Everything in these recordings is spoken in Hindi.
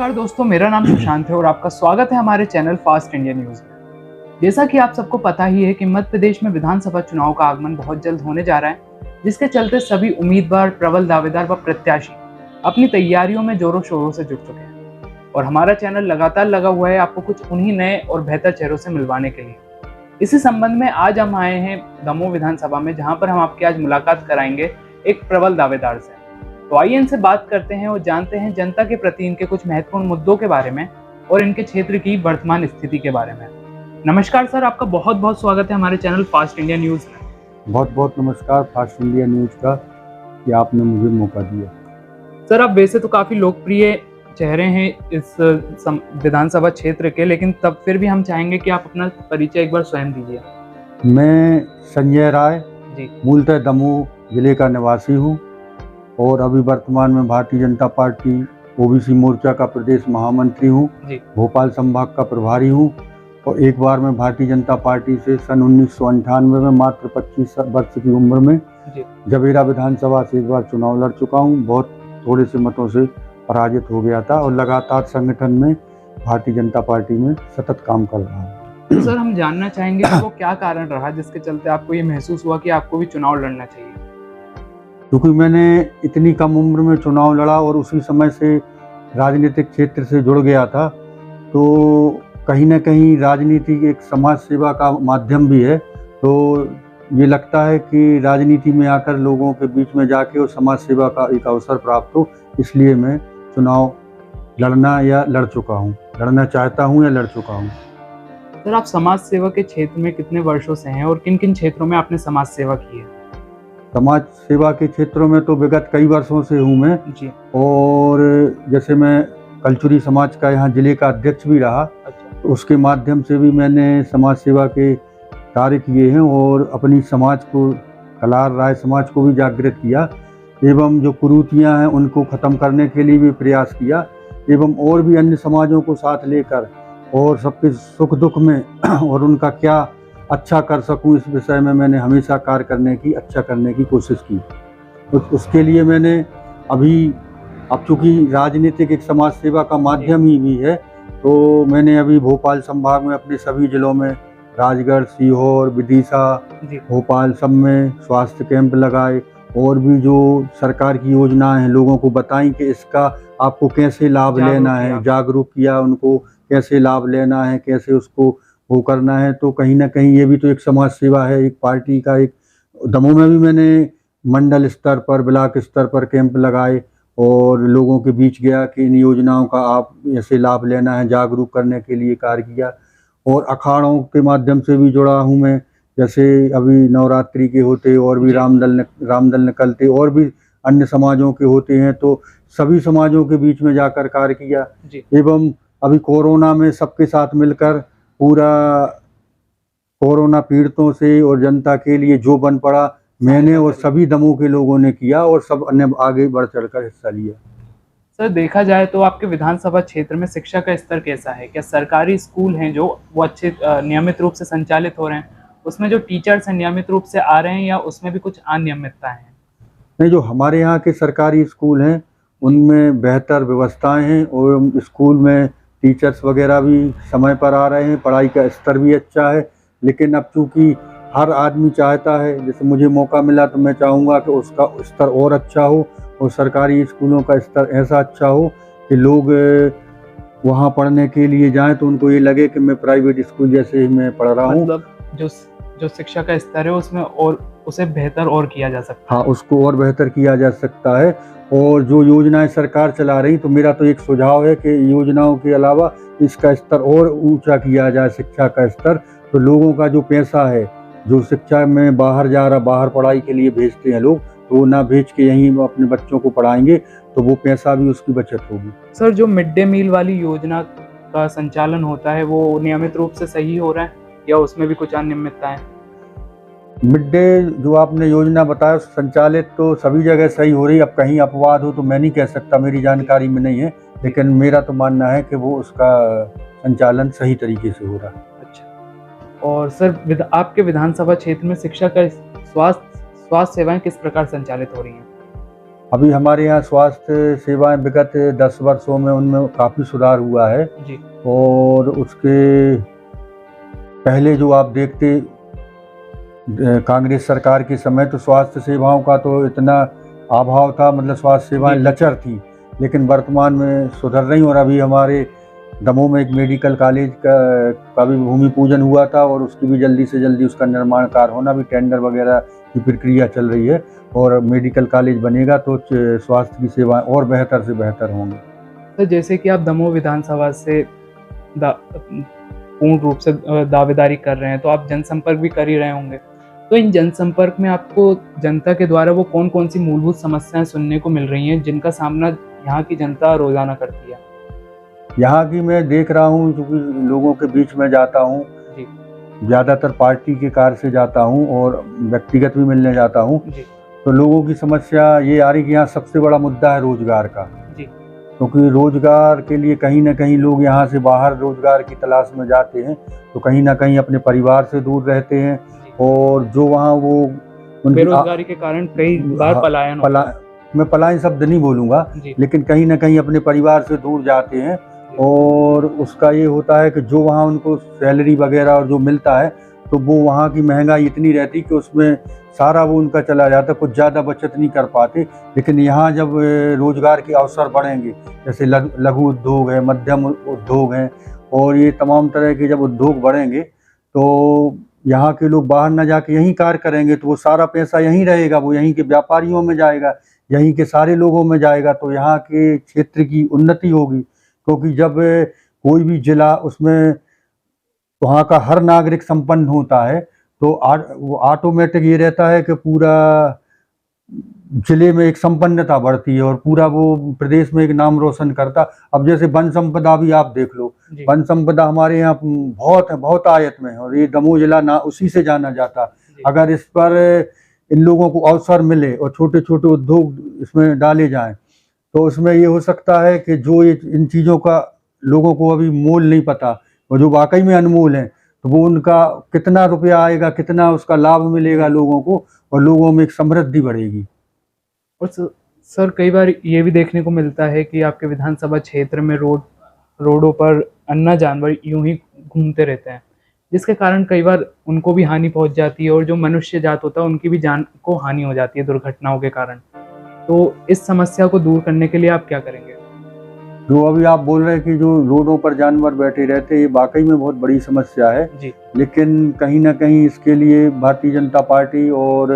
नमस्कार दोस्तों, मेरा नाम सुशांत है और आपका स्वागत है हमारे चैनल फास्ट इंडिया न्यूज में। जैसा कि आप सबको पता ही है कि मध्य प्रदेश में विधानसभा चुनाव का आगमन बहुत जल्द होने जा रहा है, जिसके चलते सभी उम्मीदवार, प्रबल दावेदार व प्रत्याशी अपनी तैयारियों में जोरों शोरों से जुट चुके हैं और हमारा चैनल लगातार लगा हुआ है आपको कुछ उन्हीं नए और बेहतर चेहरों से मिलवाने के लिए। इसी संबंध में आज हम आए हैं दमोह विधानसभा में, जहाँ पर हम आपकी आज मुलाकात कराएंगे एक प्रबल दावेदार से। तो आइए इनसे बात करते हैं और जानते हैं जनता के प्रति इनके कुछ महत्वपूर्ण मुद्दों के बारे में और इनके क्षेत्र की वर्तमान स्थिति के बारे में। नमस्कार सर, आपका बहुत बहुत स्वागत है हमारे चैनल फास्ट इंडिया न्यूज में। बहुत बहुत नमस्कार फास्ट इंडिया न्यूज का कि आपने मुझे मौका दिया। सर, आप वैसे तो काफी लोकप्रिय चेहरे हैं इस विधानसभा क्षेत्र के, लेकिन तब फिर भी हम चाहेंगे कि आप अपना परिचय एक बार स्वयं दीजिए। मैं संजय राय जी, मूलतः दमोह जिले का निवासी हूँ और अभी वर्तमान में भारतीय जनता पार्टी ओबीसी मोर्चा का प्रदेश महामंत्री हूँ। भोपाल संभाग का प्रभारी हूँ और एक बार मैं भारतीय जनता पार्टी से सन 1998 में मात्र 25 वर्ष की उम्र में जबेरा विधानसभा से एक बार चुनाव लड़ चुका हूँ। बहुत थोड़े से मतों से पराजित हो गया था और लगातार संगठन में भारतीय जनता पार्टी में सतत काम कर रहा हूँ। तो सर, हम जानना चाहेंगे कि वो क्या कारण रहा जिसके चलते आपको ये महसूस हुआ कि आपको भी चुनाव लड़ना चाहिए। क्योंकि मैंने इतनी कम उम्र में चुनाव लड़ा और उसी समय से राजनीतिक क्षेत्र से जुड़ गया था, तो कहीं ना कहीं राजनीति एक समाज सेवा का माध्यम भी है। तो ये लगता है कि राजनीति में आकर लोगों के बीच में जाके और समाज सेवा का एक अवसर प्राप्त हो, इसलिए मैं चुनाव लड़ना या लड़ चुका हूँ, लड़ना चाहता हूँ या लड़ चुका हूँ। सर, आप समाज सेवा के क्षेत्र में कितने वर्षों से हैं और किन किन क्षेत्रों में आपने समाज सेवा की है? समाज सेवा के क्षेत्रों में तो विगत कई वर्षों से हूँ मैं जी। और जैसे मैं कलचुरी समाज का यहाँ जिले का अध्यक्ष भी रहा। अच्छा। तो उसके माध्यम से भी मैंने समाज सेवा के कार्य किए हैं और अपनी समाज को, कलार राय समाज को भी जागृत किया एवं जो कुरीतियाँ हैं उनको ख़त्म करने के लिए भी प्रयास किया एवं और भी अन्य समाजों को साथ लेकर और सबके सुख दुख में और उनका क्या अच्छा कर सकूं, इस विषय में मैंने हमेशा कार्य करने की, अच्छा करने की कोशिश की। उसके लिए मैंने अब चूँकि राजनीतिक एक समाज सेवा का माध्यम ही भी है, तो मैंने अभी भोपाल संभाग में अपने सभी जिलों में राजगढ़, सीहोर, विदिशा, भोपाल सब में स्वास्थ्य कैंप लगाए और भी जो सरकार की योजनाएं हैं लोगों को बताई कि इसका आपको कैसे लाभ लेना है, जागरूक किया उनको, कैसे लाभ लेना है, कैसे उसको वो करना है। तो कहीं ना कहीं ये भी तो एक समाज सेवा है, एक पार्टी का। एक दमोह में भी मैंने मंडल स्तर पर, ब्लॉक स्तर पर कैंप लगाए और लोगों के बीच गया कि इन योजनाओं का आप ऐसे लाभ लेना है, जागरूक करने के लिए कार्य किया। और अखाड़ों के माध्यम से भी जुड़ा हूँ मैं, जैसे अभी नवरात्रि के होते और भी रामदल निकलते और भी अन्य समाजों के होते हैं, तो सभी समाजों के बीच में जाकर कार्य किया। एवं अभी कोरोना में सबके साथ मिलकर पूरा कोरोना पीड़ितों से और जनता के लिए जो बन पड़ा मैंने और सभी दमोह के लोगों ने किया और सब अन्य आगे बढ़ चढ़कर हिस्सा लिया। सर, देखा जाए तो आपके विधानसभा क्षेत्र में शिक्षा का स्तर कैसा है? क्या सरकारी स्कूल हैं जो वो अच्छे नियमित रूप से संचालित हो रहे हैं, उसमें जो टीचर्स हैं नियमित रूप से आ रहे हैं या उसमें भी कुछ अनियमितता है? नहीं, जो हमारे यहाँ के सरकारी स्कूल हैं उनमें बेहतर व्यवस्थाएं हैं और स्कूल में टीचर्स वगैरह भी समय पर आ रहे हैं, पढ़ाई का स्तर भी अच्छा है। लेकिन अब चूँकि हर आदमी चाहता है, जैसे मुझे मौका मिला तो मैं चाहूँगा कि उसका स्तर और अच्छा हो और सरकारी स्कूलों का स्तर ऐसा अच्छा हो कि लोग वहाँ पढ़ने के लिए जाएं तो उनको ये लगे कि मैं प्राइवेट स्कूल जैसे ही मैं पढ़ रहा हूँ। मतलब जो शिक्षा का स्तर है उसमें और उसे बेहतर और किया जा सकता है। हाँ, उसको और बेहतर किया जा सकता है। और जो योजनाएं सरकार चला रही, तो मेरा तो एक सुझाव है कि योजनाओं के अलावा इसका स्तर और ऊंचा किया जाए, शिक्षा का स्तर। तो लोगों का जो पैसा है, जो शिक्षा में बाहर जा रहा, बाहर पढ़ाई के लिए भेजते हैं लोग, तो वो ना भेज के यहीं अपने बच्चों को पढ़ाएंगे तो वो पैसा भी उसकी बचत होगी। सर, जो मिड डे मील वाली योजना का संचालन होता है वो नियमित रूप से सही हो रहा है या उसमें भी कुछ अनियमितता है? मिड डे जो आपने योजना बताया संचालित तो सभी जगह सही हो रही। अब कहीं अपवाद हो तो मैं नहीं कह सकता, मेरी जानकारी में नहीं है, लेकिन मेरा तो मानना है कि वो उसका संचालन सही तरीके से हो रहा है। अच्छा। और सर, आपके विधानसभा क्षेत्र में शिक्षा का स्वास्थ्य सेवाएं किस प्रकार संचालित हो रही हैं? अभी हमारे यहाँ स्वास्थ्य सेवाएं विगत 10 वर्षों में उनमें काफ़ी सुधार हुआ है। जी। और उसके पहले जो आप देखते कांग्रेस सरकार के समय तो स्वास्थ्य सेवाओं का तो इतना अभाव था, मतलब स्वास्थ्य सेवाएं जी। लचर थी, लेकिन वर्तमान में सुधर रही। और अभी हमारे दमोह में एक मेडिकल कॉलेज का भी भूमि पूजन हुआ था और उसकी भी जल्दी से जल्दी उसका निर्माण कार्य होना, भी टेंडर वगैरह की प्रक्रिया चल रही है। और मेडिकल कॉलेज बनेगा तो स्वास्थ्य की सेवाएं और बेहतर से बेहतर होंगी। तो जैसे कि आप दमोह विधानसभा से पूर्ण रूप से दावेदारी कर रहे हैं, तो आप जनसंपर्क भी कर ही रहे होंगे। तो इन जनसंपर्क में आपको जनता के द्वारा वो कौन कौन सी मूलभूत समस्याएं सुनने को मिल रही हैं जिनका सामना यहाँ की जनता रोजाना करती है? यहाँ की मैं देख रहा हूँ, क्योंकि लोगों के बीच में जाता हूँ, ज़्यादातर पार्टी के कार्य से जाता हूँ और व्यक्तिगत भी मिलने जाता हूँ, तो लोगों की समस्या ये आ रही कि यहाँ सबसे बड़ा मुद्दा है रोजगार का। क्योंकि रोजगार के लिए कहीं ना कहीं लोग यहाँ से बाहर रोजगार की तलाश में जाते हैं, तो कहीं ना कहीं अपने परिवार से दूर रहते हैं। और जो वहाँ वो बेरोजगारी के कारण कई बार मैं पलायन शब्द नहीं बोलूँगा, लेकिन कहीं ना कहीं अपने परिवार से दूर जाते हैं। और उसका ये होता है कि जो वहाँ उनको सैलरी वगैरह और जो मिलता है, तो वो वहाँ की महंगाई इतनी रहती कि उसमें सारा वो उनका चला जाता, कुछ ज़्यादा बचत नहीं कर पाते। लेकिन यहाँ जब रोजगार के अवसर बढ़ेंगे, जैसे लघु उद्योग है, मध्यम उद्योग हैं, और ये तमाम तरह के जब उद्योग बढ़ेंगे, तो यहाँ के लोग बाहर ना जाके यहीं कार्य करेंगे, तो वो सारा पैसा यहीं रहेगा, वो यहीं के व्यापारियों में जाएगा, यहीं के सारे लोगों में जाएगा, तो यहाँ के क्षेत्र की उन्नति होगी। क्योंकि जब कोई भी जिला उसमें वहाँ का हर नागरिक संपन्न होता है, तो वो ऑटोमेटिक ये रहता है कि पूरा जिले में एक संपन्नता बढ़ती है और पूरा वो प्रदेश में एक नाम रोशन करता। अब जैसे वन संपदा भी आप देख लो, वन संपदा हमारे यहाँ बहुत आयत में है और ये दमोह जिला ना उसी से जाना जाता। अगर इस पर इन लोगों को अवसर मिले और छोटे छोटे उद्योग इसमें डाले जाएं, तो उसमें ये हो सकता है कि जो इन चीज़ों का लोगों को अभी मोल नहीं पता और जो वाकई में अनमोल हैं, तो वो उनका कितना रुपया आएगा, कितना उसका लाभ मिलेगा लोगों को, और लोगों में एक समृद्धि बढ़ेगी। और सर कई बार ये भी देखने को मिलता है कि आपके विधानसभा क्षेत्र में रोडों पर अन्ना जानवर यूं ही घूमते रहते हैं, जिसके कारण कई बार उनको भी हानि पहुंच जाती है और जो मनुष्य जात होता है उनकी भी जान को हानि हो जाती है दुर्घटनाओं के कारण। तो इस समस्या को दूर करने के लिए आप क्या करेंगे? जो अभी आप बोल रहे हैं कि जो रोडों पर जानवर बैठे रहते हैं, ये वाकई में बहुत बड़ी समस्या है जी। लेकिन कहीं ना कहीं इसके लिए भारतीय जनता पार्टी और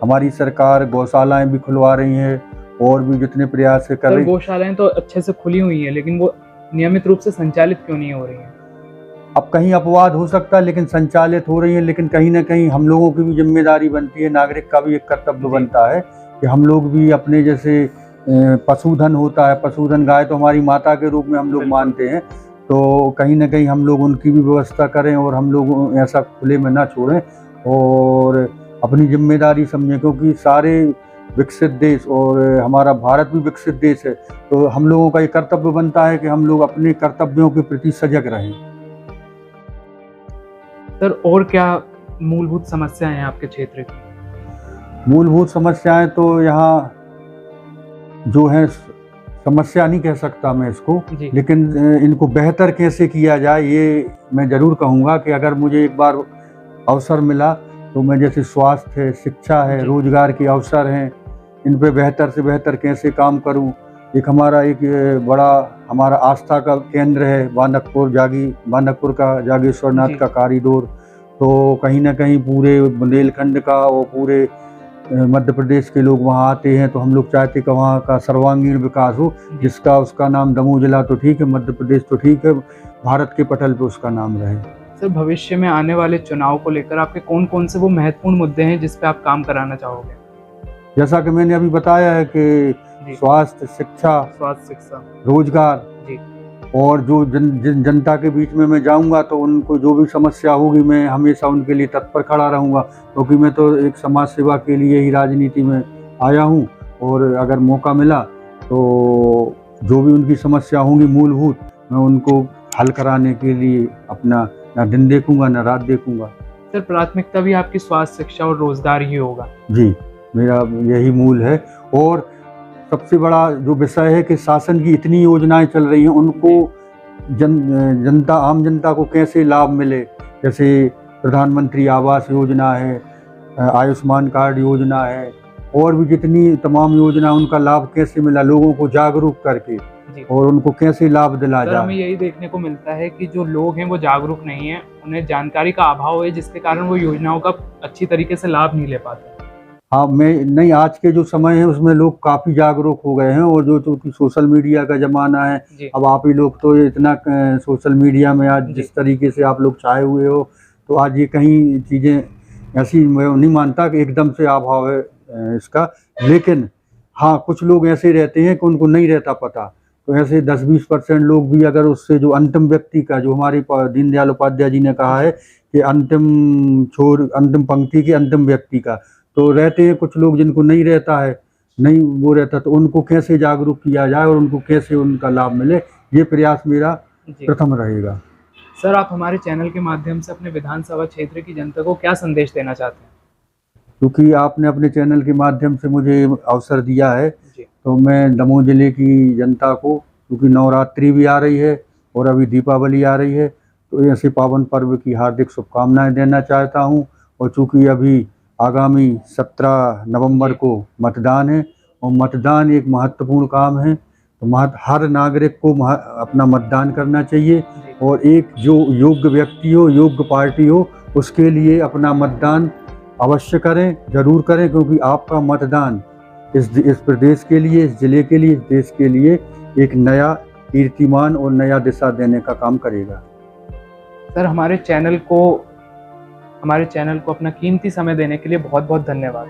हमारी सरकार गौशालाएं भी खुलवा रही हैं और भी जितने प्रयास कर रही। गौशालाएं तो अच्छे से खुली हुई हैं, लेकिन वो नियमित रूप से संचालित क्यों नहीं हो रही हैं? अब कहीं अपवाद हो सकता है, लेकिन संचालित हो रही है। लेकिन कहीं ना कहीं हम लोगों की भी जिम्मेदारी बनती है, नागरिक का भी एक कर्तव्य बनता है कि हम लोग भी अपने जैसे पशुधन होता है, पशुधन गाय तो हमारी माता के रूप में हम लोग मानते हैं, तो कहीं ना कहीं हम लोग उनकी भी व्यवस्था करें और हम लोग ऐसा खुले में ना छोड़ें और अपनी जिम्मेदारी समझें। क्योंकि सारे विकसित देश और हमारा भारत भी विकसित देश है, तो हम लोगों का ये कर्तव्य बनता है कि हम लोग अपने कर्तव्यों के प्रति सजग रहें। सर और क्या मूलभूत समस्याएं हैं आपके क्षेत्र की? मूलभूत समस्याएं तो यहाँ जो है, समस्या नहीं कह सकता मैं इसको, लेकिन इनको बेहतर कैसे किया जाए ये मैं ज़रूर कहूँगा कि अगर मुझे एक बार अवसर मिला तो मैं जैसे स्वास्थ्य है, शिक्षा है, रोजगार के अवसर हैं, इन पे बेहतर से बेहतर कैसे काम करूँ। एक बड़ा हमारा आस्था का केंद्र है बांदकपुर का जागेश्वर नाथ का कॉरिडोर, तो कहीं ना कहीं पूरे बुंदेलखंड का और पूरे मध्य प्रदेश के लोग वहाँ आते हैं, तो हम लोग चाहते कि वहाँ का सर्वांगीण विकास हो, जिसका उसका नाम दमोह जिला तो ठीक है, मध्य प्रदेश तो ठीक है, भारत के पटल पे उसका नाम रहे। सर भविष्य में आने वाले चुनाव को लेकर आपके कौन कौन से वो महत्वपूर्ण मुद्दे हैं जिस पे आप काम कराना चाहोगे? जैसा कि मैंने अभी बताया है कि स्वास्थ्य, शिक्षा, रोजगार, और जो जनता के बीच में मैं जाऊंगा तो उनको जो भी समस्या होगी मैं हमेशा उनके लिए तत्पर खड़ा रहूंगा, क्योंकि मैं तो एक समाज सेवा के लिए ही राजनीति में आया हूं। और अगर मौका मिला तो जो भी उनकी समस्या होंगी मूलभूत, मैं उनको हल कराने के लिए अपना ना दिन देखूंगा ना रात देखूंगा। सर प्राथमिकता भी आपकी स्वास्थ्य, शिक्षा और रोजगार ही होगा? जी, मेरा यही मूल है। और सबसे बड़ा जो विषय है कि शासन की इतनी योजनाएं चल रही हैं, उनको जनता, आम जनता को कैसे लाभ मिले। जैसे प्रधानमंत्री आवास योजना है, आयुष्मान कार्ड योजना है, और भी जितनी तमाम योजना, उनका लाभ कैसे मिला, लोगों को जागरूक करके और उनको कैसे लाभ दिला जाए। हमें यही देखने को मिलता है कि जो लोग हैं वो जागरूक नहीं है, उन्हें जानकारी का अभाव है, जिसके कारण वो योजनाओं का अच्छी तरीके से लाभ नहीं ले पाते। हाँ, मैं नहीं, आज के जो समय है उसमें लोग काफ़ी जागरूक हो गए हैं, और जो चूँकि सोशल मीडिया का ज़माना है, अब आप ही लोग तो इतना सोशल मीडिया में आज जिस तरीके से आप लोग छाए हुए हो, तो आज ये कहीं चीज़ें ऐसी, मैं नहीं मानता कि एकदम से अभाव है इसका, लेकिन हाँ, कुछ लोग ऐसे रहते हैं कि उनको नहीं रहता पता। तो ऐसे 10-20% लोग भी, अगर उससे जो अंतिम व्यक्ति का, जो हमारे दीनदयाल उपाध्याय जी ने कहा है कि अंतिम पंक्ति के अंतिम व्यक्ति का, तो रहते हैं कुछ लोग जिनको नहीं रहता है, नहीं वो रहता, तो उनको कैसे जागरूक किया जाए और उनको कैसे उनका लाभ मिले, ये प्रयास मेरा प्रथम रहेगा। सर, आप हमारे चैनल के माध्यम से अपने विधानसभा क्षेत्र की जनता को क्या संदेश देना चाहते हैं? क्योंकि आपने अपने चैनल के माध्यम से मुझे अवसर दिया है, तो मैं दमोह जिले की जनता को, क्योंकि नवरात्रि भी आ रही है और अभी दीपावली आ रही है, तो ऐसे पावन पर्व की हार्दिक शुभकामनाएं देना चाहता हूं। और चूँकि अभी आगामी 17 नवंबर को मतदान है, और मतदान एक महत्वपूर्ण काम है, तो हर नागरिक को अपना मतदान करना चाहिए, और एक जो योग्य व्यक्ति हो, योग्य पार्टी हो, उसके लिए अपना मतदान अवश्य करें, जरूर करें, क्योंकि आपका मतदान इस प्रदेश के लिए, इस जिले के लिए, इस देश के लिए एक नया कीर्तिमान और नया दिशा देने का काम करेगा। सर, हमारे चैनल को अपना कीमती समय देने के लिए बहुत बहुत धन्यवाद।